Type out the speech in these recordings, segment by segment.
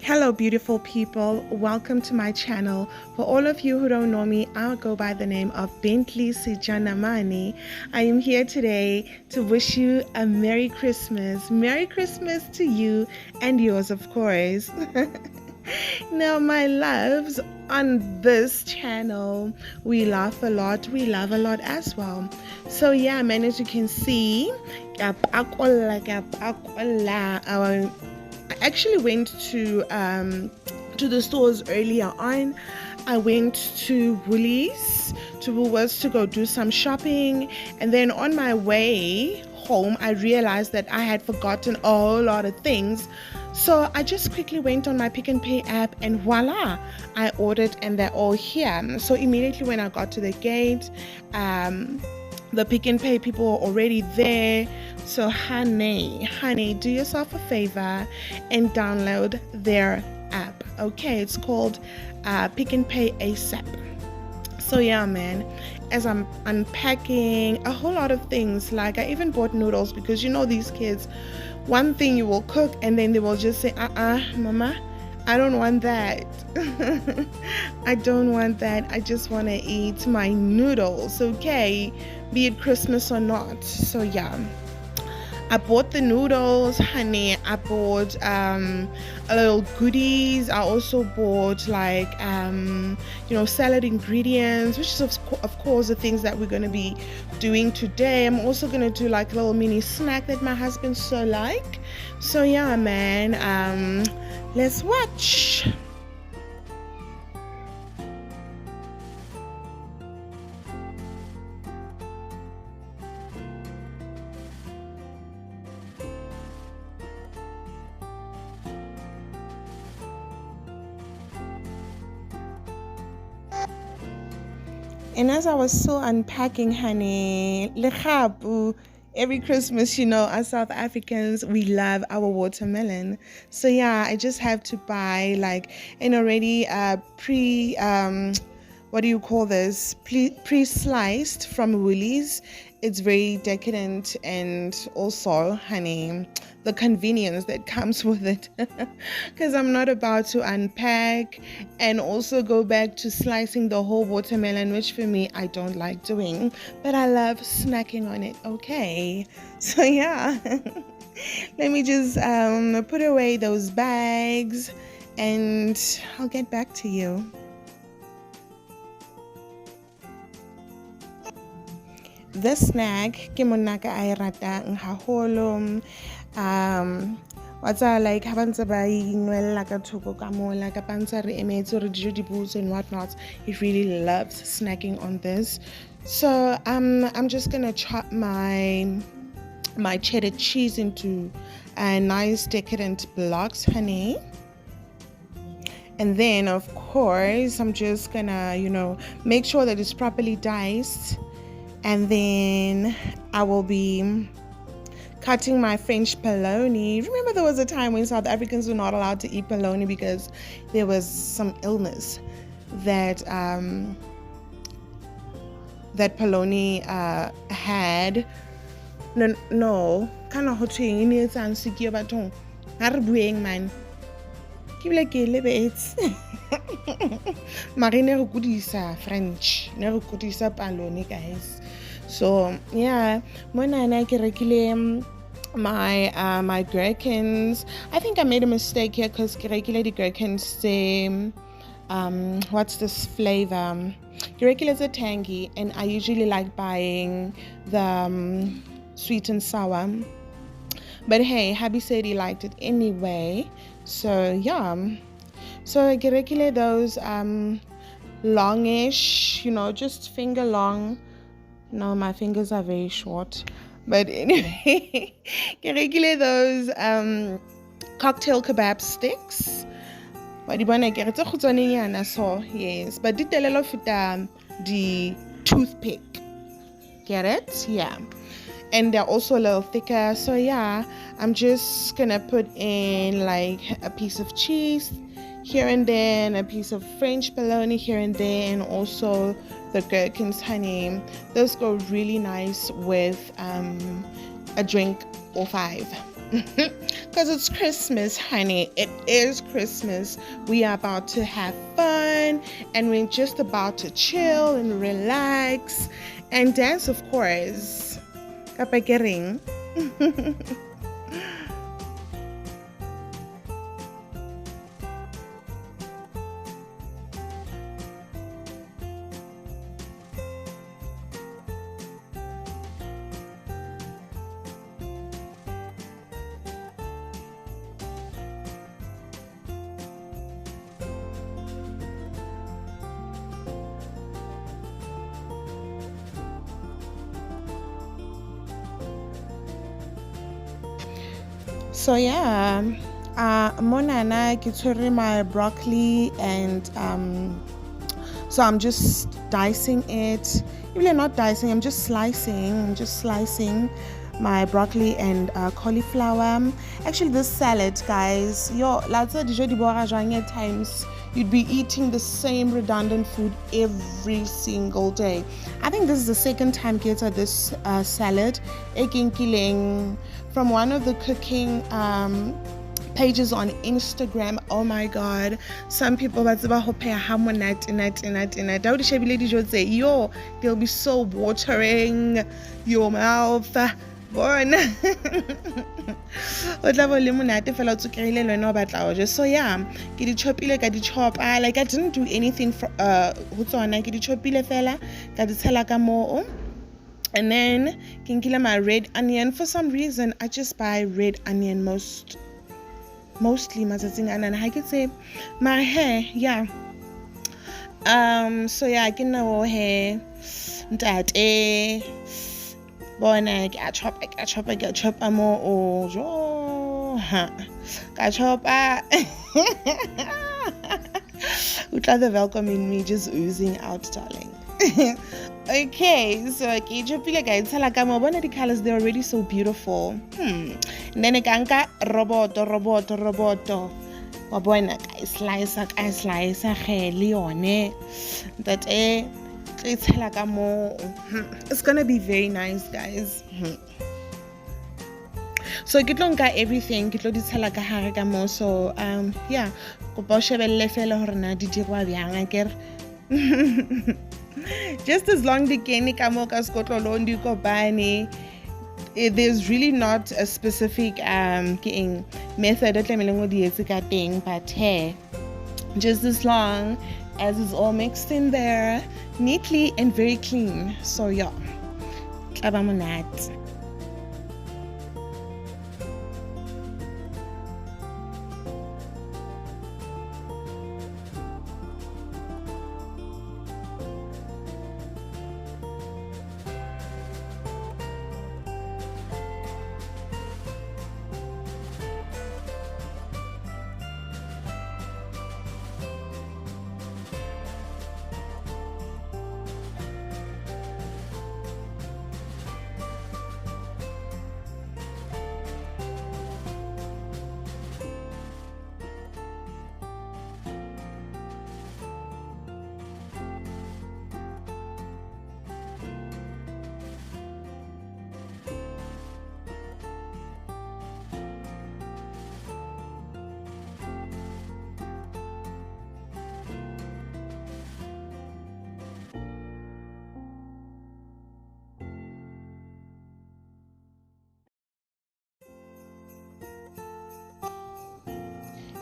Hello beautiful people, welcome to my channel. For all of you who don't know me, I'll go by the name of Bentley Sijanamani. I am here today to wish you a Merry Christmas. Merry Christmas to you and yours, of course. Now my loves, on this channel we laugh a lot, we love a lot as well. So yeah man, as you can see, I actually went to the stores earlier on. I went to Woolworths to go do some shopping, and then on my way home I realized that I had forgotten a whole lot of things. So I just quickly went on my Pick n Pay app and voila, I ordered and they're all here. So immediately when I got to the gate, the Pick n Pay people were already there. So honey, do yourself a favor and download their app. Okay, it's called Pick n Pay ASAP. So yeah man, as I'm unpacking a whole lot of things, like I even bought noodles, because you know these kids, one thing you will cook and then they will just say mama, I don't want that. I don't want that. I just want to eat my noodles, okay, be it Christmas or not. So yeah, I bought the noodles, honey. I bought a little goodies. I also bought like salad ingredients, which is of course the things that we're going to be doing today. I'm also going to do like a little mini snack that my husband so like. So yeah man, let's watch. And as I was still unpacking, honey, every Christmas, you know, us South Africans, we love our watermelon. So yeah, I just have to buy like an already pre-sliced from Woolies. It's very decadent, and also, honey, the convenience that comes with it, because I'm not about to unpack and also go back to slicing the whole watermelon, which for me I don't like doing, but I love snacking on it. Okay, so yeah. Let me just put away those bags and I'll get back to you. This snack ke monaka a ratang haholo. What's like ha bantse ba inwella ka thoko ka mola ka pantsa re emetse re dijo di boots and whatnot. He really loves snacking on this. So I'm just gonna chop my cheddar cheese into nice decadent blocks, honey. And then of course I'm just gonna make sure that it's properly diced. And then I will be cutting my French bologna. Remember there was a time when South Africans were not allowed to eat bologna because there was some illness that that bologna had. No, kind of hot in it and secure baton. Harbuing man. Keep like a little bit. Marine recudisa French. Never recudisa bologna, guys. So yeah, when I regulate my gherkins, I think I made a mistake here because regulate gherkins say what's this flavor? Gherkins are tangy, and I usually like buying the sweet and sour. But hey, hubby said he liked it anyway. So yeah, so I regulate those longish, just finger long. No, my fingers are very short, but anyway, can regulate those cocktail kebab sticks. But so yes, but did the toothpick, get it? Yeah, and they're also a little thicker. So yeah, I'm just gonna put in like a piece of cheese here and there, and a piece of French bologna here and there, and also the gherkins, honey. Those go really nice with a drink or five. Because it's Christmas, honey. It is Christmas. We are about to have fun, and we're just about to chill and relax and dance, of course. Kapakering. So yeah, monana kituri my broccoli, and so I'm just dicing it. Really not dicing, I'm just slicing my broccoli and cauliflower. Actually, this salad, guys, at times you'd be eating the same redundant food every single day. I think this is the second time I at this salad. From one of the cooking pages on Instagram. Oh my god, some people they'll be so watering your mouth. So yeah, like I didn't do anything for and then kinkila my red onion. For some reason I just buy red onion mostly and I could say my hair, yeah. So yeah, I can know hair that bona I chop more or I chop the welcome in me just oozing out, darling. Okay, so the colors, they're already so beautiful. And then I roboto. Slice that it's gonna be very nice, guys. So get long everything, get so yeah, just as long there's really not a specific method, but hey, just as long as it's all mixed in there neatly and very clean. So yeah,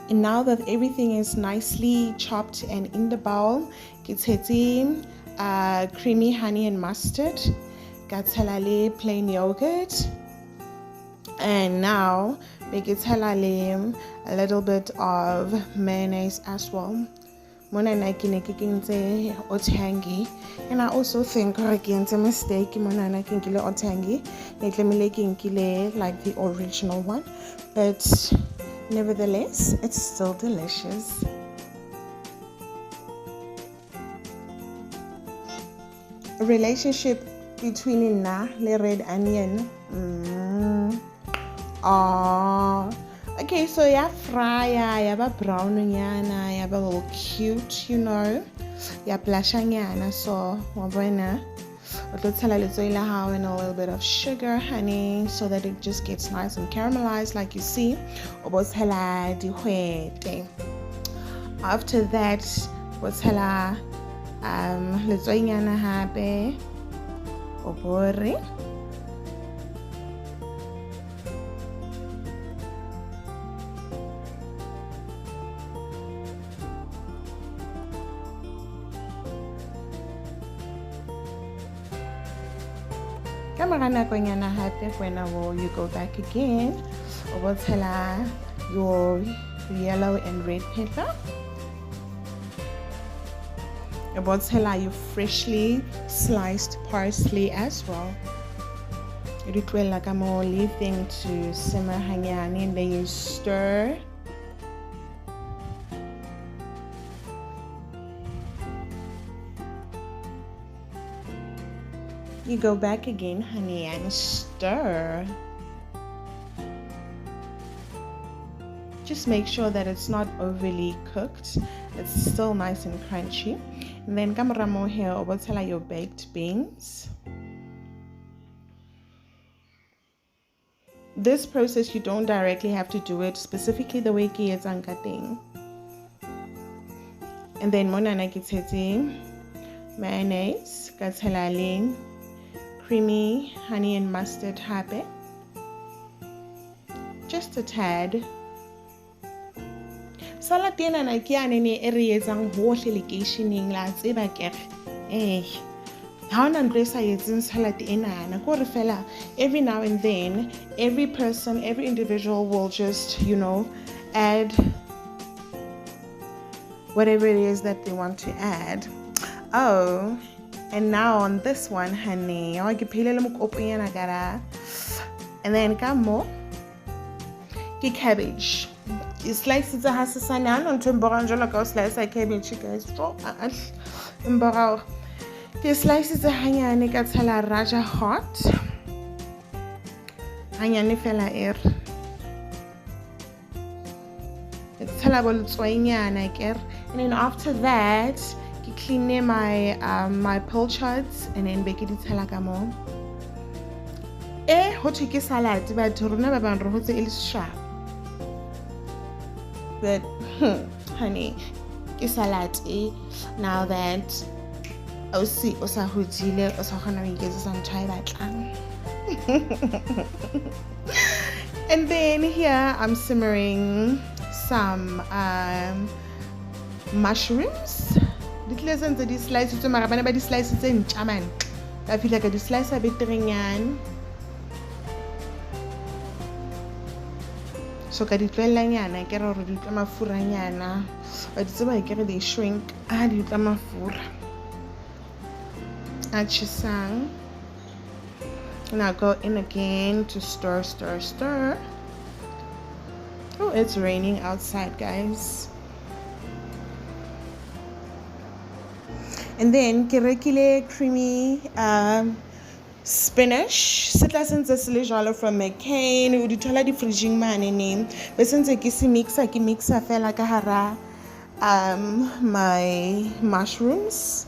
and now that everything is nicely chopped and in the bowl, get creamy honey and mustard, got plain yogurt, and now make it a little bit of mayonnaise as well. And I also think against a mistake like the original one, but nevertheless it's still delicious. A relationship between the red onion. Okay, so yeah, fry, yeah, brown, yeah, a little cute, you know, yeah, blushing, yeah, so, and a little bit of sugar, honey, so that it just gets nice and caramelized like you see. After that, letswainyana hape obore. When you go back again, your yellow and red pepper. Your freshly sliced parsley as well. You leave them to simmer hanyani, and then you stir. You go back again, honey, and stir. Just make sure that it's not overly cooked. It's still nice and crunchy. And then kamaramo here, obotela your baked beans. This process, you don't directly have to do it specifically the way ki it's ankating. And then monana kiteti mayonnaise, katelaling, creamy honey and mustard hape, just a tad. Salad ena na ke anene e re etsang hohle lekeisheneng la tseba kere ha ona ntwe sa etseng salad ena na ko re fela every now and then every individual will just add whatever it is that they want to add. Oh, and now on this one, honey, and then come more cabbage. You slice it as a sanan on Timboranjolo slice like cabbage, guys. You slice it a hanya and gatala raja hot. Hanya nifela air. It's tellable tsoinya and I care. And then after that, you clean my my pilchards and then bake it talagamo. Hochiki salad, but Runa Babandro is sharp. But honey, salad now that Osi Osahujile Osahana gets some chai. And then here I'm simmering some mushrooms. Little lessons that this slice to Marabana, but this slice is in chaman. I feel like a slice a bit ringan. So ka ditlwelanyana ke re re di tla mafuranyana but it's about ke they shrink di tla mafura a chisang. Now go in again to stir. Oh, it's raining outside, guys. And then kerekile creamy spinach. Sitla sense jalo from McCain. Udi thola di fridging manene. Be sense ke si mixa fela ka hara my mushrooms.